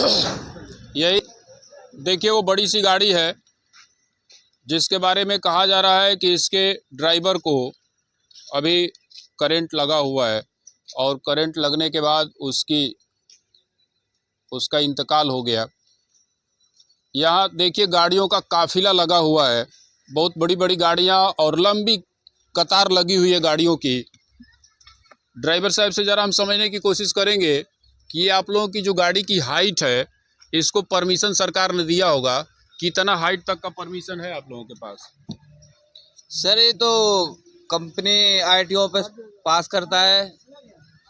यही देखिए, वो बड़ी सी गाड़ी है जिसके बारे में कहा जा रहा है कि इसके ड्राइवर को अभी करंट लगा हुआ है और करंट लगने के बाद उसका इंतकाल हो गया। यहाँ देखिए गाड़ियों का काफ़िला लगा हुआ है, बहुत बड़ी बड़ी गाड़ियाँ और लंबी कतार लगी हुई है गाड़ियों की। ड्राइवर साहब से ज़रा हम समझने की कोशिश करेंगे कि ये आप लोगों की जो गाड़ी की हाइट है, इसको परमिशन सरकार ने दिया होगा, कितना हाइट तक का परमिशन है आप लोगों के पास? सर ये तो कंपनी आरटीओ पे पास करता है,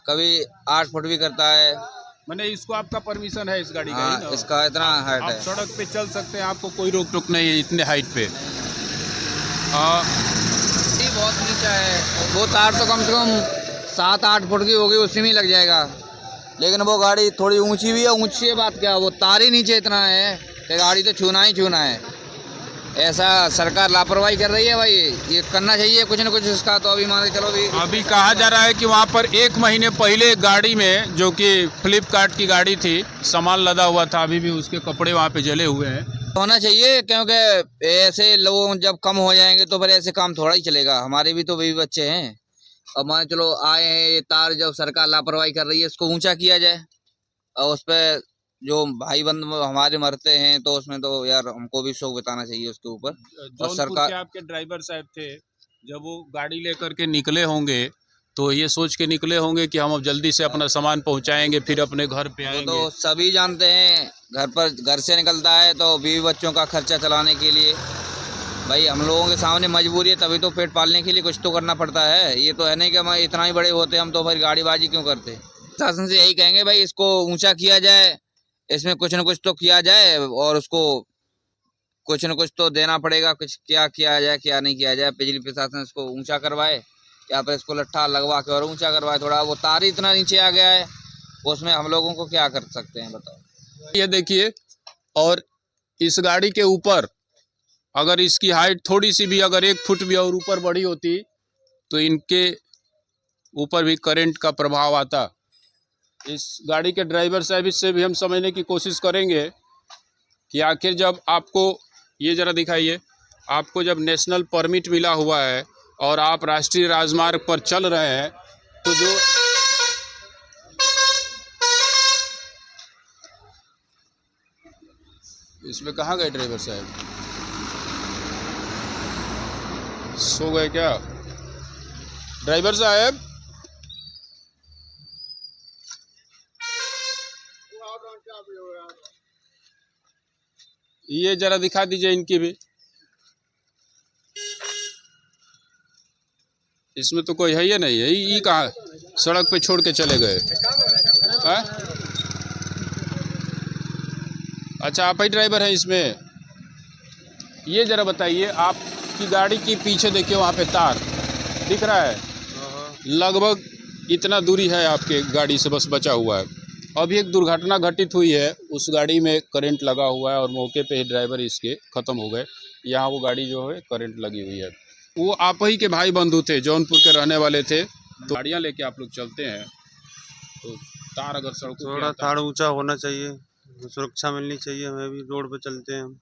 कभी 8 फुट भी करता है। मैंने इसको आपका परमिशन है इस गाड़ी का? हाँ, ही ना? इसका इतना हाइट आप है। सड़क पे चल सकते हैं, आपको कोई रोक टोक नहीं है इतने हाइट पे। ये बहुत नीचा है, वो तार तो कम से कम 7-8 फुट की होगी, उसी में ही लग जाएगा। लेकिन वो गाड़ी थोड़ी ऊंची भी है। ऊंची है बात क्या, वो तार ही नीचे इतना है कि गाड़ी तो छूना ही छूना है। ऐसा सरकार लापरवाही कर रही है भाई, ये करना चाहिए कुछ न कुछ इसका। तो अभी मान के चलो अभी कहा जा रहा है कि वहाँ पर 1 महीने पहले गाड़ी में, जो कि फ्लिपकार्ट की गाड़ी थी, सामान लदा हुआ था, अभी भी उसके कपड़े वहाँ पे जले हुए हैं। होना चाहिए, क्योंकि ऐसे लोग जब कम हो जाएंगे तो फिर ऐसे काम थोड़ा ही चलेगा। हमारे भी तो बीवी बच्चे हैं। अब मान चलो आए हैं, ये तार जब सरकार लापरवाही कर रही है, इसको ऊंचा किया जाए और उस पर जो भाई बंधु हमारे मरते हैं तो उसमें तो यार हमको भी शोक बिताना चाहिए उसके ऊपर। और जौनपुर के आपके ड्राइवर साहब थे, जब वो गाड़ी लेकर के निकले होंगे तो ये सोच के निकले होंगे कि हम अब जल्दी से अपना सामान पहुंचाएंगे, फिर अपने घर पे आएंगे। तो सभी जानते हैं, घर से निकलता है तो बीवी बच्चों का खर्चा चलाने के लिए। भाई हम लोगों के सामने मजबूरी है, तभी तो पेट पालने के लिए कुछ तो करना पड़ता है। ये तो है नहीं कि हम इतना ही बड़े होते हम तो फिर गाड़ीबाजी क्यों करते। शासन से यही कहेंगे भाई, इसको ऊंचा किया जाए, इसमें कुछ न कुछ तो किया जाए और उसको कुछ न कुछ तो देना पड़ेगा। कुछ क्या किया जाए क्या नहीं किया जाए, बिजली प्रशासन इसको ऊंचा करवाए या फिर इसको लट्ठा लगवा के और ऊंचा करवाए। थोड़ा वो तार ही इतना नीचे आ गया है, उसमें हम लोगों को क्या कर सकते हैं बताओ। ये देखिए, और इस गाड़ी के ऊपर अगर इसकी हाइट थोड़ी सी भी, अगर 1 फुट भी और ऊपर बढ़ी होती तो इनके ऊपर भी करंट का प्रभाव आता। इस गाड़ी के ड्राइवर साहब से भी हम समझने की कोशिश करेंगे कि आखिर जब आपको, ये ज़रा दिखाइए, आपको जब नेशनल परमिट मिला हुआ है और आप राष्ट्रीय राजमार्ग पर चल रहे हैं तो जो इसमें कहाँ गए ड्राइवर साहब? सो गए क्या ड्राइवर साहब? ये जरा दिखा दीजिए इनकी भी। इसमें तो कोई है ही नहीं है। ये कहाँ सड़क पे छोड़ के चले गए? अच्छा, आप ही ड्राइवर हैं इसमें? ये जरा बताइए, आपकी गाड़ी की पीछे देखिए, वहाँ पे तार दिख रहा है, लगभग इतना दूरी है आपके गाड़ी से बस बचा हुआ है। अभी एक दुर्घटना घटित हुई है, उस गाड़ी में करंट लगा हुआ है और मौके पे ही ड्राइवर इसके ख़त्म हो गए। यहाँ वो गाड़ी जो है करंट लगी हुई है। वो आप ही के भाई बंधु थे, जौनपुर के रहने वाले थे। तो गाड़ियाँ लेके आप लोग चलते हैं तो तार अगर सड़कों पे थोड़ा तार ऊंचा होना चाहिए, सुरक्षा मिलनी चाहिए। हमें भी रोड पे चलते हैं हम।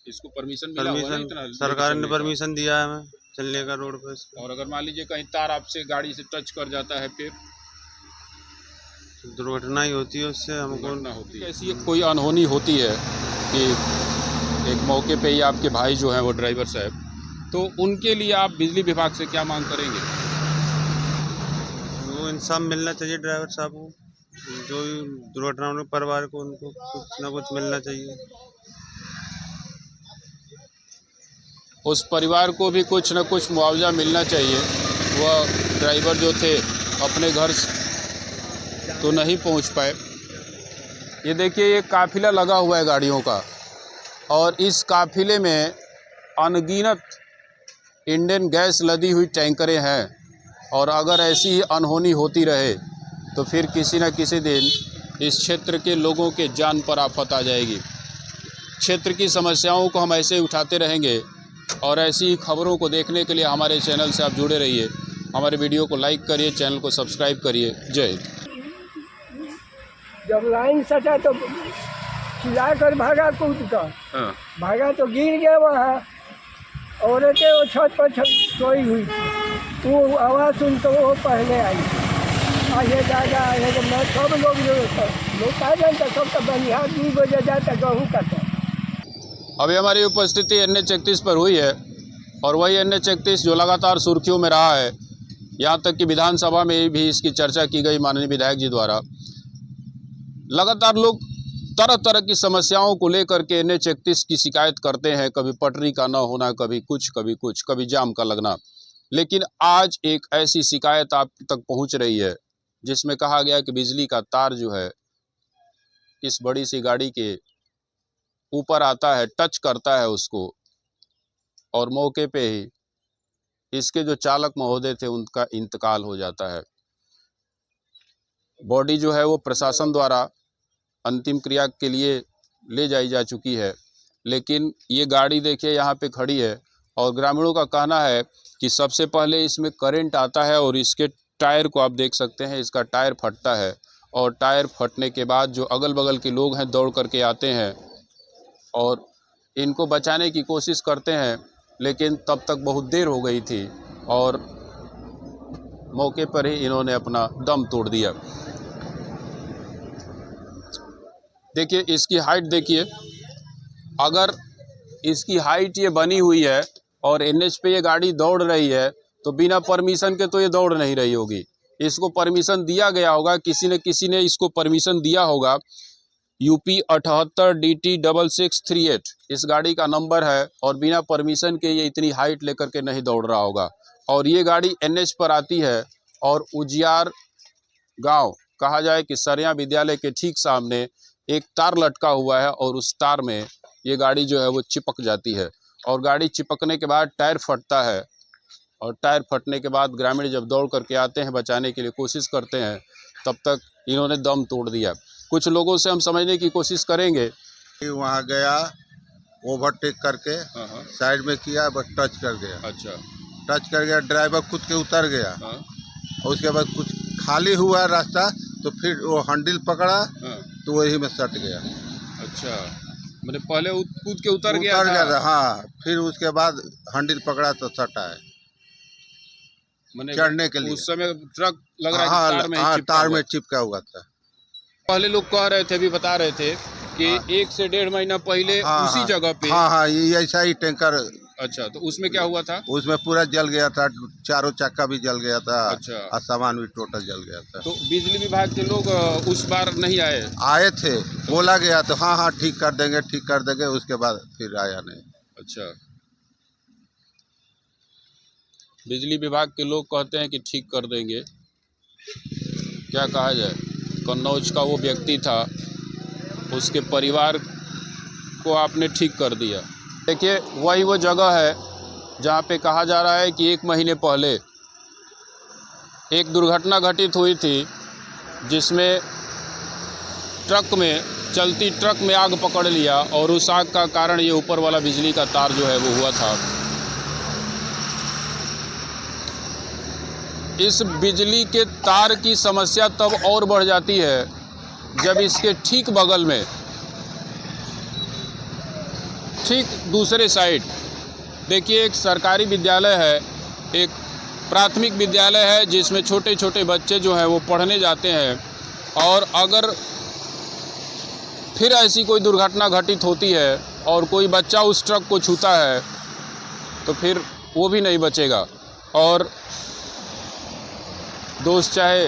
इसको परमिशन मिला हुआ है इतना सरकार ने चलने का? परमिशन दिया है हमें चलने का रोड पे। और अगर मान लीजिए कहीं तार आपसे गाड़ी से टच कर जाता है फिर दुर्घटना ही होती है, उससे हमको होती है। ऐसी कोई अनहोनी होती है कि एक मौके पे ही आपके भाई जो हैं वो ड्राइवर साहब, तो उनके लिए आप बिजली विभाग से क्या मांग करेंगे? वो इंसाफ मिलना चाहिए ड्राइवर साहब को, जो भी दुर्घटना होने परिवार को, उनको कुछ ना कुछ मिलना चाहिए। उस परिवार को भी कुछ न कुछ मुआवजा मिलना चाहिए। वह ड्राइवर जो थे अपने घर तो नहीं पहुंच पाए। ये देखिए, ये काफ़िला लगा हुआ है गाड़ियों का और इस काफ़िले में अनगिनत इंडियन गैस लदी हुई टैंकरें हैं। और अगर ऐसी ही अनहोनी होती रहे तो फिर किसी न किसी दिन इस क्षेत्र के लोगों के जान पर आफत आ जाएगी। क्षेत्र की समस्याओं को हम ऐसे उठाते रहेंगे और ऐसी ही खबरों को देखने के लिए हमारे चैनल से आप जुड़े रहिए। हमारे वीडियो को लाइक करिए, चैनल को सब्सक्राइब करिए। जय हिंद। जब लाइन सटा तो चिल्ला कर भागा कूद कर, हाँ। भागा तो गिर गया वहाँ। औरतें वो छत पर सोई हुई थी, वो आवाज़ सुन तो वो पहले आई। आगे दादा आगे तो मैं सब लोग आ जानता, सब तो बनिहार 2 बजे जाता गेहूँ काटा। अभी हमारी उपस्थिति NH-31 पर हुई है और वही NH-31 जो लगातार सुर्खियों में रहा है। यहाँ तक कि विधानसभा में भी इसकी चर्चा की गई माननीय विधायक जी द्वारा। लगातार लोग तरह तरह की समस्याओं को लेकर के NH-31 की शिकायत करते हैं, कभी पटरी का न होना, कभी कुछ, कभी जाम का लगना। लेकिन आज एक ऐसी शिकायत आप तक पहुंच रही है जिसमें कहा गया कि बिजली का तार जो है इस बड़ी सी गाड़ी के ऊपर आता है, टच करता है उसको, और मौके पे ही इसके जो चालक महोदय थे उनका इंतकाल हो जाता है। बॉडी जो है वो प्रशासन द्वारा अंतिम क्रिया के लिए ले जाई जा चुकी है, लेकिन ये गाड़ी देखिए यहाँ पे खड़ी है और ग्रामीणों का कहना है कि सबसे पहले इसमें करंट आता है और इसके टायर को आप देख सकते हैं, इसका टायर फटता है और टायर फटने के बाद जो अगल बगल के लोग हैं दौड़ करके आते हैं और इनको बचाने की कोशिश करते हैं, लेकिन तब तक बहुत देर हो गई थी और मौके पर ही इन्होंने अपना दम तोड़ दिया। देखिए इसकी हाइट देखिए, अगर इसकी हाइट ये बनी हुई है और NH पे ये गाड़ी दौड़ रही है तो बिना परमिशन के तो ये दौड़ नहीं रही होगी। इसको परमिशन दिया गया होगा, किसी ने इसको परमिशन दिया होगा। UP 78 DT 6638 इस गाड़ी का नंबर है और बिना परमिशन के ये इतनी हाइट लेकर के नहीं दौड़ रहा होगा। और ये गाड़ी NH पर आती है और उजियार गांव, कहा जाए कि सरिया विद्यालय के ठीक सामने एक तार लटका हुआ है और उस तार में ये गाड़ी जो है वो चिपक जाती है और गाड़ी चिपकने के बाद टायर फटता है और टायर फटने के बाद ग्रामीण जब दौड़ करके आते हैं, बचाने के लिए कोशिश करते हैं, तब तक इन्होंने दम तोड़ दिया। कुछ लोगों से हम समझने की कोशिश करेंगे। वहाँ गया, ओवरटेक करके साइड में किया, बस टच कर गया। अच्छा, टच कर गया, ड्राइवर खुद के उतर गया। हाँ। और उसके बाद कुछ खाली हुआ रास्ता तो फिर वो हैंडल पकड़ा, हाँ। तो वही में सट गया। अच्छा, मैंने पहले कूद के उतर गया था। हाँ, फिर उसके बाद हैंडल पकड़ा तो सटा है चढ़ने के लिए। उस समय ट्रक लग रहा है हाँ, कि तार में हाँ, चिपका तार हुआ। में चिपका हुआ था। पहले लोग कह रहे थे, अभी बता रहे थे कि 1 से 1.5 महीना पहले उसी जगह पे। हाँ, ये ऐसा ही टैंकर। अच्छा, तो उसमें क्या हुआ था? उसमें पूरा जल गया था, चारों चक्का भी जल गया था। अच्छा। और सामान भी टोटल जल गया था। तो बिजली विभाग के लोग उस बार नहीं आए? आए थे, बोला गया तो हाँ ठीक कर देंगे, उसके बाद फिर आया नहीं। अच्छा, बिजली विभाग के लोग कहते हैं कि ठीक कर देंगे, क्या कहा जाए। कन्नौज का वो व्यक्ति था, उसके परिवार को आपने ठीक कर दिया। देखिए वही वो जगह है जहाँ पे कहा जा रहा है कि 1 महीने पहले एक दुर्घटना घटित हुई थी जिसमें चलती ट्रक में आग पकड़ लिया और उस आग का कारण ये ऊपर वाला बिजली का तार जो है वो हुआ था। इस बिजली के तार की समस्या तब और बढ़ जाती है जब इसके ठीक बगल में, ठीक दूसरे साइड देखिए एक सरकारी विद्यालय है, एक प्राथमिक विद्यालय है जिसमें छोटे छोटे बच्चे जो हैं वो पढ़ने जाते हैं। और अगर फिर ऐसी कोई दुर्घटना घटित होती है और कोई बच्चा उस ट्रक को छूता है तो फिर वो भी नहीं बचेगा। और दोष चाहे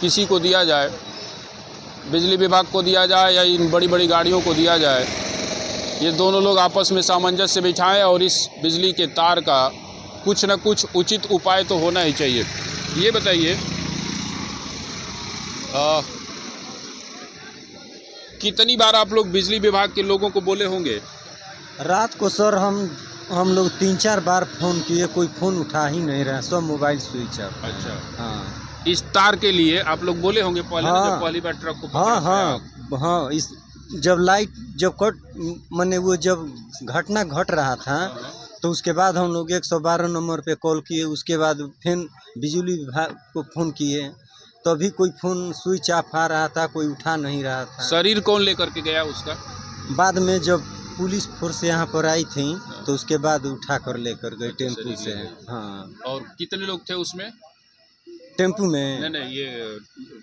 किसी को दिया जाए, बिजली विभाग को दिया जाए या इन बड़ी बड़ी गाड़ियों को दिया जाए, ये दोनों लोग आपस में सामंजस्य बिठाएं और इस बिजली के तार का कुछ न कुछ उचित उपाय तो होना ही चाहिए। ये बताइए कितनी बार आप लोग बिजली विभाग के लोगों को बोले होंगे? रात को सर हम लोग 3-4 बार फ़ोन किए, कोई फ़ोन उठा ही नहीं रहा, सब मोबाइल स्विच ऑफ। अच्छा, हाँ, इस तार के लिए आप लोग बोले होंगे पहले ना, जब पहली बार ट्रक को पकड़ा था। हाँ, इस जब लाइट जब मैंने वो जब घटना घट रहा था तो उसके बाद हम लोग 112 नंबर पे कॉल किए। उसके बाद फिर बिजली विभाग को फ़ोन किए, तभी कोई फ़ोन स्विच ऑफ आ रहा था, कोई उठा नहीं रहा था। शरीर कौन लेकर के गया उसका? बाद में जब पुलिस फोर्स यहाँ पर आई थी तो उसके बाद उठा कर लेकर गए टेम्पू से। हाँ। और कितने लोग थे उसमें? टेम्पू में नहीं, ये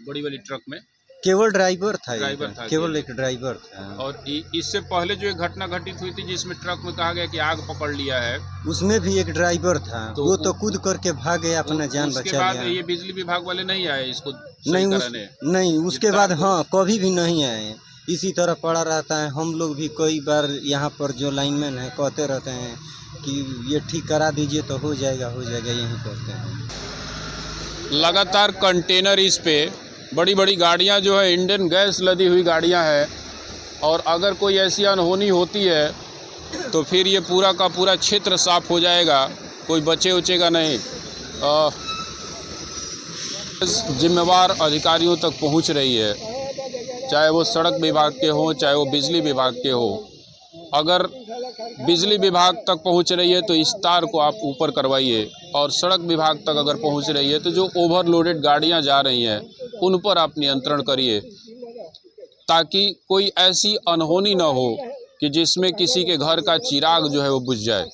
बड़ी वाली ट्रक में केवल ड्राइवर था, ड्राइवर था, केवल एक ड्राइवर था। और इससे पहले जो एक घटना घटित हुई थी जिसमें ट्रक में कहा गया कि आग पकड़ लिया है, उसमें भी एक ड्राइवर था, तो वो तो कूद करके भाग गया, अपना जान उसके बचा बाद लिया। ये बिजली विभाग वाले नहीं आए इसको सही नहीं कराने? नहीं, उसके जितना बाद हाँ कभी भी नहीं आए, इसी तरह पड़ा रहता है। हम लोग भी कई बार यहाँ पर जो लाइनमैन है कहते रहते हैं कि ये ठीक करा दीजिए तो हो जाएगा यही करते हैं। लगातार कंटेनर इस पे बड़ी बड़ी गाड़ियां जो है इंडियन गैस लदी हुई गाड़ियां हैं, और अगर कोई ऐसी अनहोनी होती है तो फिर ये पूरा का पूरा क्षेत्र साफ हो जाएगा, कोई बचे उचेगा नहीं। जिम्मेवार अधिकारियों तक पहुंच रही है, चाहे वो सड़क विभाग के हों चाहे वो बिजली विभाग के हो। अगर बिजली विभाग तक पहुंच रही है तो इस तार को आप ऊपर करवाइए, और सड़क विभाग तक अगर पहुंच रही है तो जो ओवरलोडेड गाड़ियां जा रही हैं उन पर आप नियंत्रण करिए, ताकि कोई ऐसी अनहोनी ना हो कि जिसमें किसी के घर का चिराग जो है वो बुझ जाए।